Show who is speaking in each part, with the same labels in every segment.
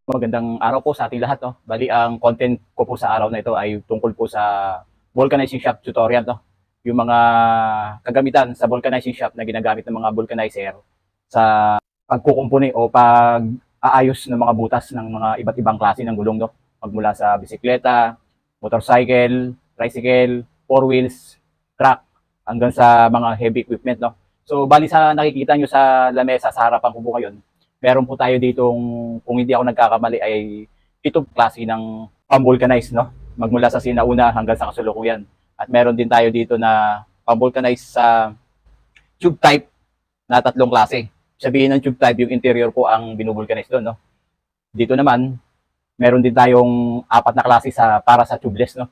Speaker 1: Magandang araw po sa ating lahat, no? Bali, ang content ko po sa araw na ito ay tungkol po sa vulcanizing shop tutorial, no? Yung mga kagamitan sa vulcanizing shop na ginagamit ng mga vulcanizer sa pagkukumpuni o pag-aayos ng mga butas ng mga iba't ibang klase ng gulong, no? Magmula sa bisikleta, motorcycle, tricycle, four wheels, truck, hanggang sa mga heavy equipment, no? So, bali sa nakikita nyo sa lamesa, sa harapan ko po ngayon, meron po tayo ditong, kung hindi ako nagkakamali, ay 7 klase ng pambulkanize, no? Magmula sa sinauna hanggang sa kasalukuyan. At meron din tayo dito na pambulkanize sa tube type na 3 klase. Sabihin ng tube type, yung interior po ang binubulkanize doon, no? Dito naman, meron din tayong 4 na klase para sa tubeless, no?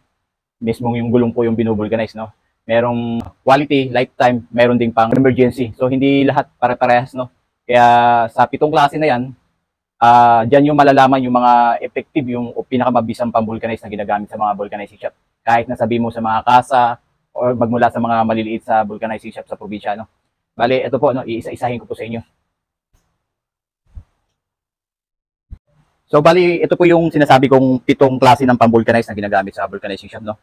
Speaker 1: Mismong yung gulong po yung binubulkanize, no? Merong quality, lifetime, meron ding pang emergency. So, hindi lahat pare-parehas, no? Kaya sa 7 klase na yan, dyan yung malalaman yung mga effective, yung pinakamabisang pambulkanize na ginagamit sa mga vulcanizing shop. Kahit nasabi mo sa mga kasa or magmula sa mga maliliit sa vulcanizing shop sa probinsya, no? Bale, ito po, no? Iisa-isahin ko po sa inyo. So, bali, ito po yung sinasabi kong 7 klase ng pambulkanize na ginagamit sa vulcanizing shop, no?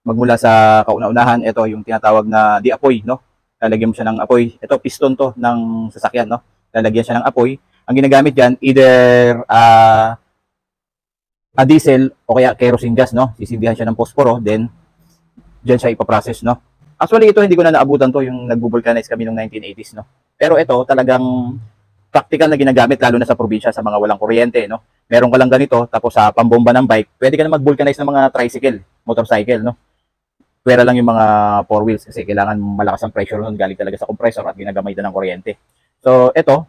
Speaker 1: Magmula sa kauna-unahan, ito yung tinatawag na di-apoy, no? Lalagyan mo siya ng apoy. Ito, piston to ng sasakyan, no? Lalagyan siya ng apoy. Ang ginagamit dyan, either a diesel o kaya kerosene gas, no? Sisindihan siya ng posporo, then dyan siya ipaprocess, no? Actually, ito hindi ko na naabutan to, yung nag-vulcanize kami noong 1980s, no? Pero ito, talagang practical na ginagamit, lalo na sa probinsya, sa mga walang kuryente, no? Meron ka lang ganito, tapos sa pambomba ng bike, pwede ka na mag-vulcanize ng mga tricycle, motorcycle, no? Pwera lang yung mga four wheels kasi kailangan malakas ang pressure nun, galing talaga sa compressor at ginagamitan ng kuryente. So, ito,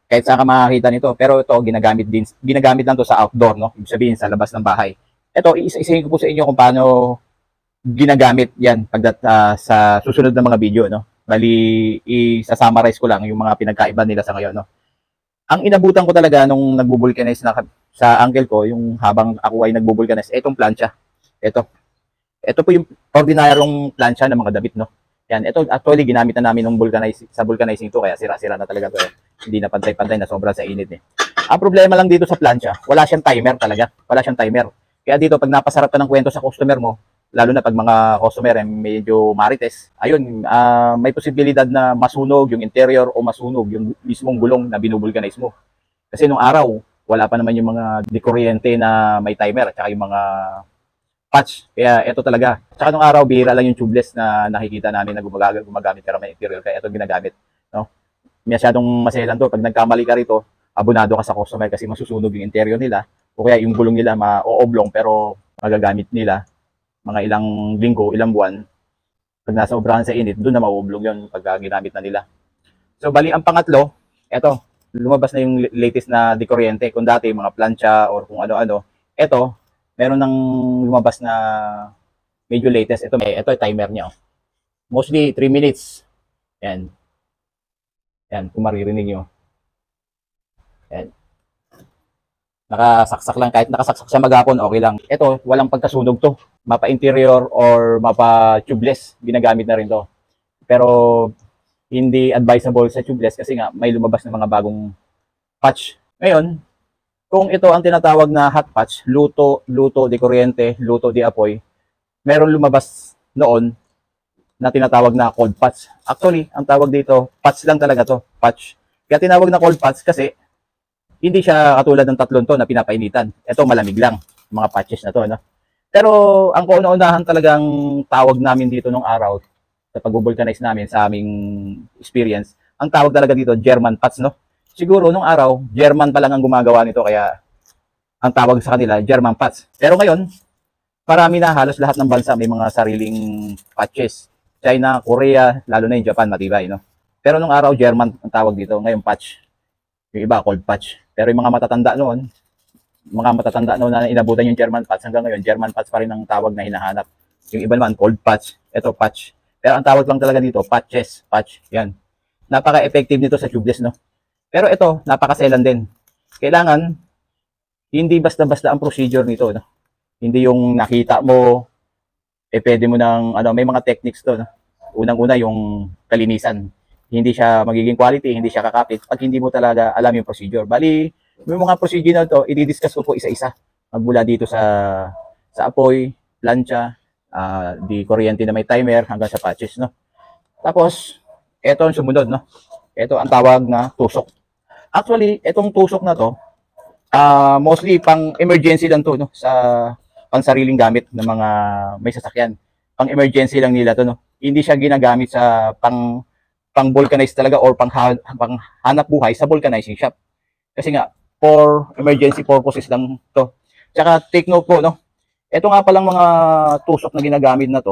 Speaker 1: kahit saan ka makakita nito, pero ito, ginagamit lang to sa outdoor, no? Ibig sabihin, sa labas ng bahay. Ito, isa-isahin ko po sa inyo kung paano ginagamit yan sa susunod na mga video, no? Bali, isa-summarize ko lang yung mga pinagkaiba nila sa ngayon, no? Ang inabutan ko talaga nung nagbubulkanize na sa uncle ko, yung habang ako ay nagbubulkanize, itong plancha. Ito po yung ordinaryong plancha ng mga damit, no? Yan, ito actually ginamit na namin nung sa vulcanizing to, kaya sira-sira na talaga to. Hindi na pantay-pantay, na sobrang sa init eh. Ang problema lang dito sa plancha, wala siyang timer talaga. Wala siyang timer. Kaya dito, pag napasarap ka ng kwento sa customer mo, lalo na pag mga customer ay medyo marites, ayun, may posibilidad na masunog yung interior o masunog yung mismong gulong na binubulkanize mo. Kasi nung araw, wala pa naman yung mga dekuryente na may timer at saka yung mga patch. Kaya ito talaga. Tsaka nung araw, bihira lang yung tubeless na nakikita namin na gumagamit ka ng interior. Kaya ito ginagamit. No? Masyadong maselan to. Pag nagkamali ka rito, abonado ka sa customer kasi masusunog yung interior nila. O kaya yung gulong nila ma-ooblong pero magagamit nila mga ilang linggo, ilang buwan. Pag nasa obrahan sa init, doon na ma-ooblong yun pag ginamit na nila. So, bali ang pangatlo, eto, lumabas na yung latest na dekuryente. Kung dati, mga plancha or kung ano-ano. Eto, meron nang lumabas na medyo latest. Ito timer niya. Oh. Mostly 3 minutes. Yan. Yan, kung maririnig nyo. Yan. Nakasaksak lang. Kahit nakasaksak siya maghapon, okay lang. Ito, walang pagkasunog to. Mapa interior or mapa tubeless. Ginagamit na rin to. Pero hindi advisable sa tubeless kasi nga may lumabas na mga bagong patch. Ngayon, kung ito ang tinatawag na hot patch, luto di kuryente, luto di apoy, meron lumabas noon na tinatawag na cold patch. Actually, ang tawag dito, patch lang talaga to, patch. Kaya tinawag na cold patch kasi hindi siya katulad ng tatlong to na pinapainitan. Ito malamig lang, mga patches na to, no? Pero ang kauna-unahan talagang tawag namin dito nung araw sa pag-vulcanize namin sa aming experience, ang tawag talaga dito German patch, no? Siguro nung araw, German pa lang ang gumagawa nito kaya ang tawag sa kanila, German patch. Pero ngayon, marami na, halos lahat ng bansa may mga sariling patches. China, Korea, lalo na yung Japan, matibay, no? Pero nung araw, German ang tawag dito. Ngayon, patch. Yung iba, cold patch. Pero yung mga matatanda noon na inabutan yung German patch, hanggang ngayon, German patch pa rin ang tawag na hinahanap. Yung iba naman, cold patch. Ito, patch. Pero ang tawag lang talaga dito, patches. Patch. Yan. Napaka-effective nito sa tubeless, no? Pero ito, napakaselan din. Kailangan, hindi basta-basta ang procedure nito, no? Hindi yung nakita mo, pwede mo ng, may mga techniques to, no? Unang-una, yung kalinisan. Hindi siya magiging quality, hindi siya kakapit, pag hindi mo talaga alam yung procedure. Bali, Yung mga procedure na to, i-discuss ko po isa-isa. Magmula dito sa apoy, plancha, di kuryente na may timer hanggang sa patches, no. Tapos ito ang sumunod, no. Ito ang tawag na tusok. Actually, itong tusok na to, mostly pang emergency lang to, no, sa pang sariling gamit ng mga may sasakyan. Pang emergency lang nila to, no. Hindi siya ginagamit sa pang vulcanize talaga or pang hanap buhay sa vulcanizing shop. Kasi nga for emergency purposes lang to. Tsaka take note po, no. Ito nga palang mga tusok na ginagamit na to,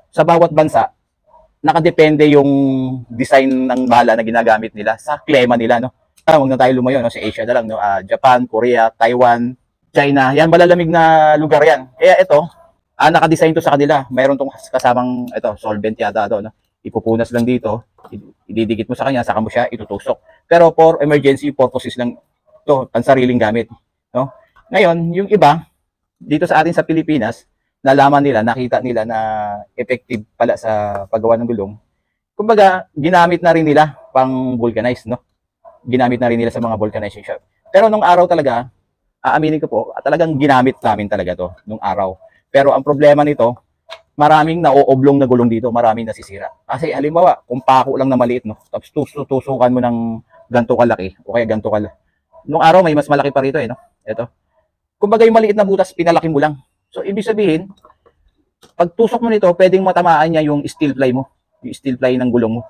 Speaker 1: sa bawat bansa nakadepende yung design ng bala na ginagamit nila sa klema nila, no. Huwag na tayo lumayo, no, sa Asia na lang, no. Japan, Korea, Taiwan, China, yan malalamig na lugar yan. Kaya ito, nakadesign to sa kanila. Mayroon tong kasamang ito, solvent yata to, no. Ipupunas lang dito, ididikit mo sa kanya, saka mo siya itutusok. Pero for emergency purposes lang to, pansariling gamit, no. Ngayon, yung iba dito sa atin sa Pilipinas, nalaman nila, nakita nila na effective pala sa paggawa ng gulong. Kumbaga, ginamit na rin nila pang vulcanize, no. Ginamit na rin nila sa mga vulcanizing shop. Pero nung araw talaga, aaminin ko po, talagang ginamit namin talaga to nung araw. Pero ang problema nito, maraming nauoblong na gulong dito, maraming nasisira. Kasi halimbawa, kung pako lang na maliit, no, tapos tusukan mo ng ganto kalaki o kaya ganto kalaki. Nung araw may mas malaki pa rito, no. Ito. Kumbaga yung maliit na butas, pinalaki mo lang. So ibig sabihin, pag tusok mo nito, pwedeng matamaan niya yung steel ply mo, yung steel ply ng gulong mo.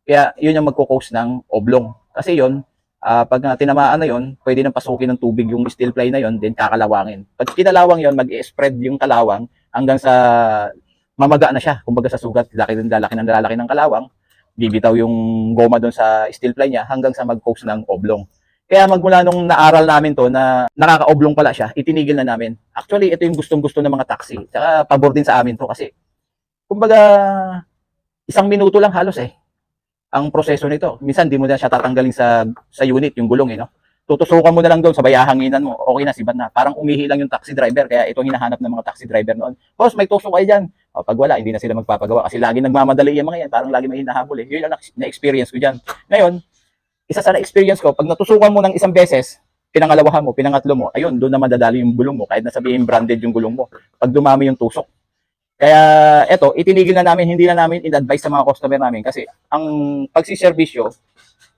Speaker 1: Kaya yun yung magko-cause ng oblong. Kasi yun, pag tinamaan na yun, pwede nang pasukin ng tubig yung steel ply na yun, then kakalawangin. Pag kinalawang yun, mag-spread yung kalawang hanggang sa mamaga na siya. Kumbaga sa sugat, lalaki ng kalawang, bibitaw yung goma doon sa steel ply niya hanggang sa mag-cause ng oblong. Kaya magmula nung naaral namin to na nakaka-oblong pala siya, itinigil na namin. Actually, ito yung gustong-gusto ng mga taxi. Tsaka pabor din sa amin to kasi kumbaga 1 minuto lang halos ang proseso nito. Minsan di mo na siya tatanggalin sa unit yung gulong no. Tutusukan mo na lang doon, sabay hanginan mo. Okay na, sibat na. Parang umihi lang yung taxi driver. Kaya ito hinahanap ng mga taxi driver noon. Boss, may tusok kayo dyan. Pag wala, hindi na sila magpapagawa kasi lagi nagmamadali yung mga yan. Parang lagi may hinahabol Yun ang na-experience ko dyan. Ngayon, isa sa na-experience ko, pag natusukan mo ng isang beses, pinangalawahan mo, pinangatlo mo, ayun, doon na madadali yung gulong mo, kahit nasabihin branded yung gulong mo, pag dumami yung tusok. Kaya eto, itinigil na namin, hindi na namin in-advise sa mga customer namin kasi ang pagsiservisyo,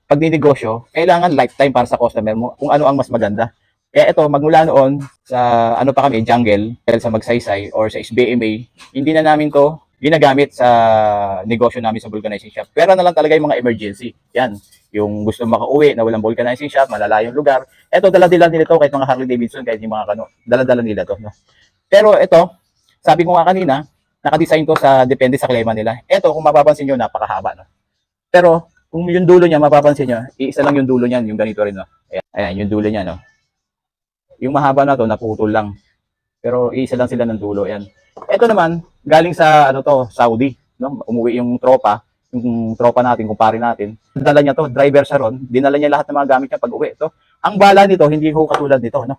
Speaker 1: pagninegosyo, kailangan lifetime para sa customer mo, kung ano ang mas maganda. Kaya ito, magmula noon, sa ano pa kami, jungle, sa Magsaysay or sa SBMA, hindi na namin to ginagamit sa negosyo namin sa vulcanizing shop. Pero na lang talaga yung mga emergency. Yan, yung gusto makauwi na walang vulcanizing shop, malalayong lugar. Ito, dala-dala nila to kahit mga Harley Davidson, kahit yung mga kano, dala-dala nila to. No? Pero ito, sabi ko nga kanina, nakadesign to sa depende sa klema nila. Ito, kung mapapansin nyo, napakahaba. No? Pero, kung yung dulo niya, mapapansin nyo, iisa lang yung dulo niyan, yung ganito rin. No? Ayan, yung dulo niya. No? Yung mahaba na to, naputol lang. Pero iisa lang sila ng dulo. Ayan. Ito naman, galing sa Saudi. No? Umuwi yung tropa natin, kumpare natin. Dinala niya to, driver siya ron. Dinala niya lahat ng mga gamit niya pag uwi. To. Ang bala nito, hindi ko katulad nito. No?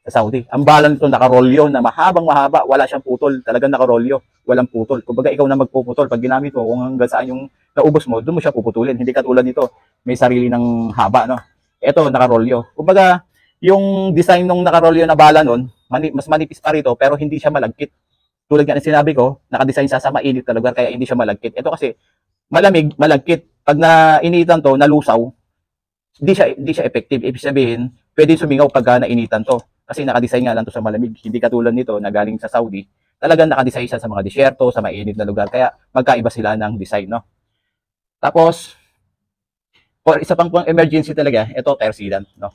Speaker 1: Sa Saudi. Ang bala nito, nakarolyo na mahaba. Wala siyang putol. Talagang nakarolyo. Walang putol. Kumbaga ikaw na magpuputol. Pag ginamit mo, kung hanggang saan yung naubos mo, doon mo siya puputulin. Hindi katulad nito. May sarili ng haba. No? Ito, nakarolyo. Kumbaga, yung design ng nakarolyo na bala nun, mas manipis pa rito, pero hindi siya malagkit. Tulad nga ng sinabi ko, nakadesign sa mainit na lugar, kaya hindi siya malagkit. Ito kasi, malamig, malagkit. Pag nainitan to, nalusaw, hindi siya effective. Ibig sabihin, pwede sumingaw pag nainitan to. Kasi nakadesign nga lang to sa malamig. Hindi katulad nito na galing sa Saudi. Talagang nakadesign siya sa mga disyerto, sa mainit na lugar. Kaya magkaiba sila ng design, no? Tapos, for isa pang emergency talaga, ito tire sealant, no?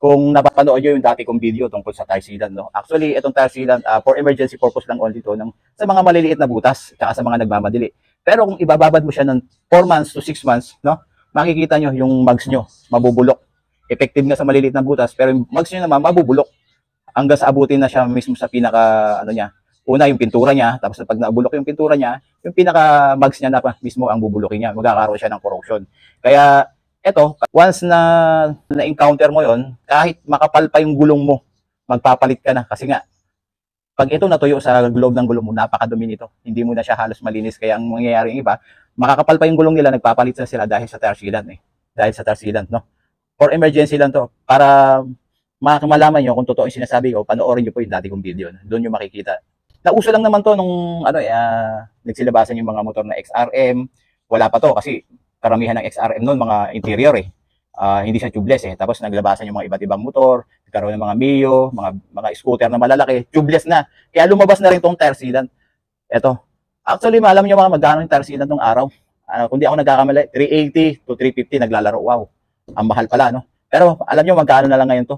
Speaker 1: Kung napapanood nyo yung dati kong video tungkol sa tire sealant, no? Actually, itong tire sealant, for emergency purpose lang only to, sa mga maliliit na butas, tsaka sa mga nagmamadali. Pero kung ibababad mo siya ng 4 months to 6 months, no? Makikita nyo yung mugs nyo, mabubulok. Effective nga sa maliliit na butas, pero yung mugs nyo naman, mabubulok. Hanggang sa abutin na siya mismo sa pinaka, niya. Una, yung pintura niya, tapos pag nabulok yung pintura niya, yung pinaka mugs niya na mismo ang bubulokin niya. Magkakaroon siya ng corrosion. Kaya, eto, once na-encounter mo yon, kahit makapal pa yung gulong mo, magpapalit ka na. Kasi nga, pag ito natuyo sa loob ng gulong mo, napakadumi nito. Hindi mo na siya halos malinis. Kaya ang mangyayari yung iba, makakapal pa yung gulong nila, nagpapalit na sila dahil sa tire sealant. Dahil sa tire sealant, no? For emergency lang to. Para malaman nyo kung totoo yung sinasabi ko, panoorin nyo po yung dati kong video. Doon nyo makikita. Nauso lang naman to nung nagsilabasan yung mga motor na XRM. Wala pa to kasi karamihan ng XRM noon mga interior eh. Hindi siya tubeless eh. Tapos naglabasan yung mga iba't ibang motor, nagkaroon ng mga Mio, mga scooter na malalaki, tubeless na. Kaya lumabas na rin tong tire sealant. Ito. Actually, alam nyo mga magkano yung tire sealant nung araw. Kung di ako nagkakamali, 380 to 350 naglalaro. Wow. Ang mahal pala, no? Pero alam nyo magkano na lang ngayon to?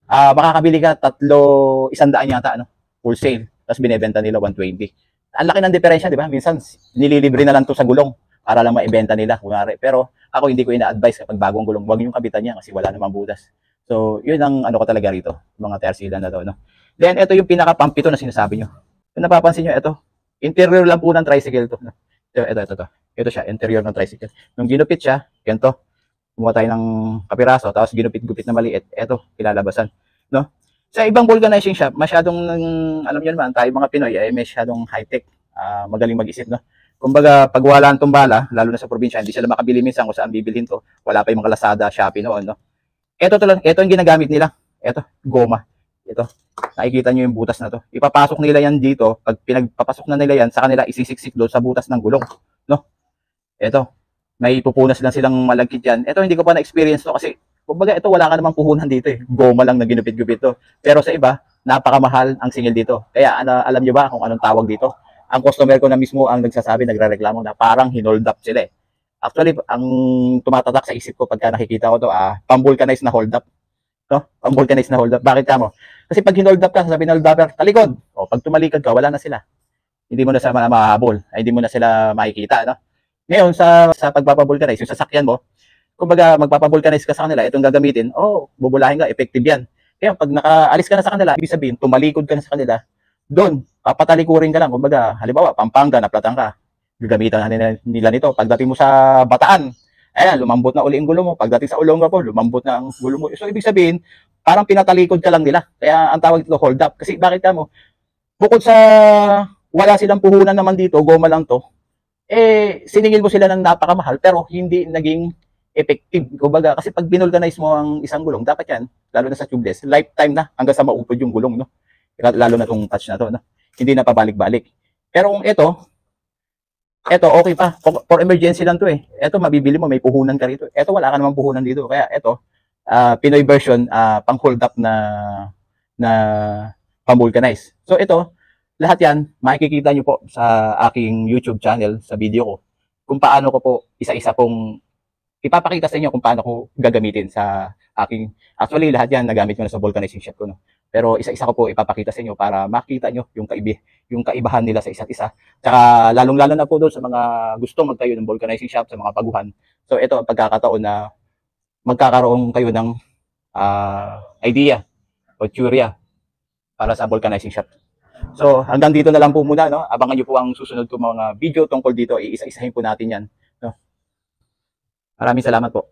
Speaker 1: Makakabili ka 100 yata, no? Full sale. Tapos binebenta nila 120. Ang laki ng diferensya, di ba? Minsan, nililibre na lang to sa gulong para lang maibenta nila. Kunwari. Pero ako hindi ko ina-advise kapag bagong gulong, huwag yung kabitan niya kasi wala namang butas. So, yun ang ano ko talaga rito. Mga tire sealant na to, no? Then, ito yung pinaka-pampito na sinasabi nyo. Kung napapansin nyo, ito. Interior lang po ng tricycle to. No? Ito. Ito siya, interior ng tricycle. Nung ginupit siya, ganito. Kumuha tayo ng kapiraso, tapos ginupit-gupit na maliit. Ito, pinalabasan. No? Sa ibang vulcanizing shop, masyadong, alam nyo naman, tayo mga Pinoy, ay masyadong high-tech. Magaling mag-isip, no? Kumbaga, pag wala ang tumbala, lalo na sa probinsya, hindi sila makabili minsan kung saan bibilhin to. Wala pa yung mga Lazada, Shopee noon, no? Ito yung ginagamit nila. Ito, goma. Ito, nakikita nyo yung butas na to. Ipapasok nila yan dito. Pag pinagpapasok na nila yan, sa kanila isisiksik doon sa butas ng gulong. No? Ito, may pupunas lang silang malagkit yan. Ito, hindi ko pa na-experience to kasi, kumbaga, ito wala ka namang puhunan dito eh. Goma lang na ginupit-gupit to. Pero sa iba, napakamahal ang singil dito. Kaya alam nyo ba kung anong tawag dito? Ang customer ko na mismo ang nagsasabi, nagrereklamo na parang hinold up sila eh. Actually, ang tumatatak sa isip ko pagka nakikita ko to, pang-vulcanize na hold up. No? Pang-vulcanize na hold up. Bakit ka mo? Kasi pag hinold up ka, sabi ng hold upper, talikod. O, pag tumalikod ka, wala na sila. Hindi mo na sila mahahabol. Hindi mo na sila makikita. No? Ngayon, sa pagpapavulcanize, yung sasakyan mo, kumbaga magpapavulcanize ka sa kanila, itong gagamitin, bubulahin ka, effective yan. Kaya pag nakaalis ka na sa kanila, ibig sabihin, tumalikod ka na sa kanila, doon, papatalikurin ka lang. Kumbaga, halimbawa, Pampanga, naplatan ka. Gagamitan nila nito. Pagdating mo sa Bataan, ayan, lumambot na uli ang gulo mo. Pagdating sa Olongapo, lumambot na ang gulo mo. So, ibig sabihin, parang pinatalikod ka lang nila. Kaya ang tawag dito, hold up. Kasi bakit ka mo? Bukod sa wala silang puhunan naman dito, goma lang to, siningil mo sila ng napakamahal, pero hindi naging effective. Kumbaga, kasi pag binulcanize mo ang isang gulong, dapat yan, lalo na sa tubeless, lifetime na hanggang sa maupod yung gulong, no? Lalo na itong touch na to, no? Hindi na pabalik-balik. Pero kung ito, okay pa. For emergency lang to eh. Ito, mabibili mo, may puhunan ka rito. Ito, wala ka namang puhunan dito. Kaya ito, Pinoy version, pang hold up na pang-vulcanize. So ito, lahat yan, makikita nyo po sa aking YouTube channel, sa video ko, kung paano ko po isa-isa pong ipapakita sa inyo kung paano ko gagamitin sa aking, actually lahat yan nagamit ko na sa vulcanizing shop ko, no? Pero isa-isa ko po ipapakita sa inyo para makita nyo yung kaibahan nila sa isa't isa. Tsaka lalong-lalo na po doon sa mga gusto magtayo ng vulcanizing shop, sa mga baguhan. So ito ang pagkakataon na magkakaroon kayo ng idea o teorya para sa vulcanizing shop. So hanggang dito na lang po muna, no? Abangan nyo po ang susunod ko mga video tungkol dito. Iisa-isahin po natin yan, no? Maraming salamat po.